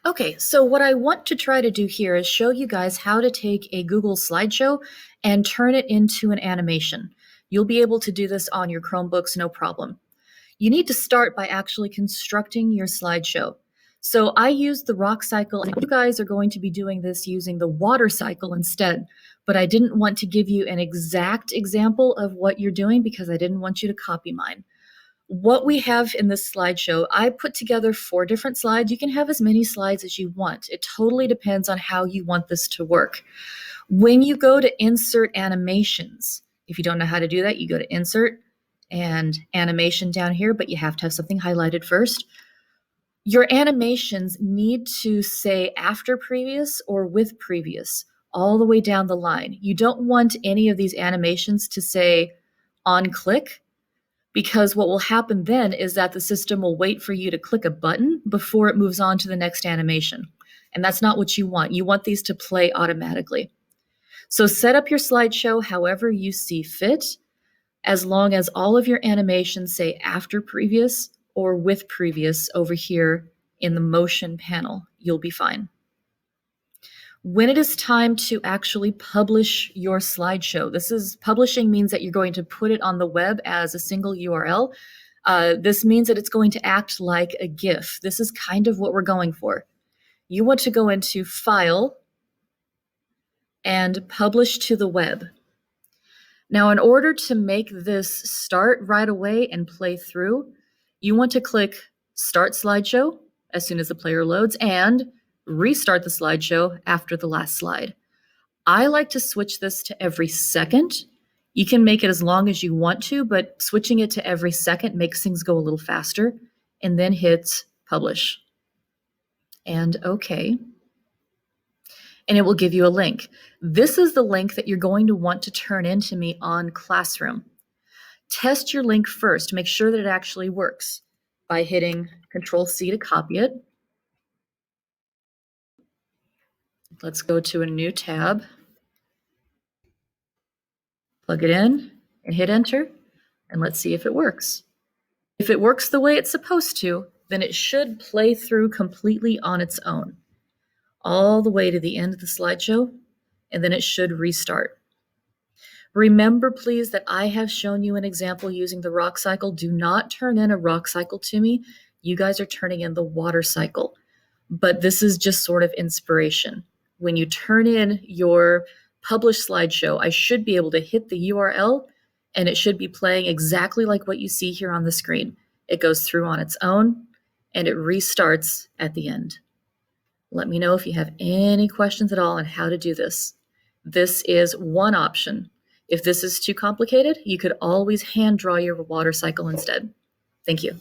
Okay, so what I want to try to do here is show you guys how to take a Google Slideshow and turn it into an animation. You'll be able to do this on your Chromebooks, no problem. You need to start by actually constructing your slideshow. So I used the rock cycle, and you guys are going to be doing this using the water cycle instead. But I didn't want to give you an exact example of what you're doing because I didn't want you to copy mine. What we have in this slideshow, I put together 4 different slides. You can have as many slides as you want. It totally depends on how you want this to work. When you go to insert animations, if you don't know how to do that, you go to insert and animation down here, but you have to have something highlighted first. Your animations need to say after previous or with previous all the way down the line. You don't want any of these animations to say on click, because what will happen then is that the system will wait for you to click a button before it moves on to the next animation. And that's not what you want. You want these to play automatically. So set up your slideshow however you see fit, as long as all of your animations say after previous or with previous over here in the motion panel, you'll be fine. When it is time to actually publish your slideshow, publishing means that you're going to put it on the web as a single URL. This means that it's going to act like a GIF. This is kind of what we're going for. You want to go into File and Publish to the Web. Now, in order to make this start right away and play through, you want to click Start Slideshow as soon as the player loads and restart the slideshow after the last slide. I like to switch this to every second. You can make it as long as you want to, but switching it to every second makes things go a little faster. And then hit Publish. And OK. And it will give you a link. This is the link that you're going to want to turn into me on Classroom. Test your link first. Make sure that it actually works by hitting Control-C to copy it. Let's go to a new tab, plug it in, and hit Enter, and let's see if it works. If it works the way it's supposed to, then it should play through completely on its own, all the way to the end of the slideshow, and then it should restart. Remember, please, that I have shown you an example using the rock cycle. Do not turn in a rock cycle to me. You guys are turning in the water cycle, but this is just sort of inspiration. When you turn in your published slideshow, I should be able to hit the URL and it should be playing exactly like what you see here on the screen. It goes through on its own and it restarts at the end. Let me know if you have any questions at all on how to do this. This is one option. If this is too complicated, you could always hand draw your water cycle instead. Thank you.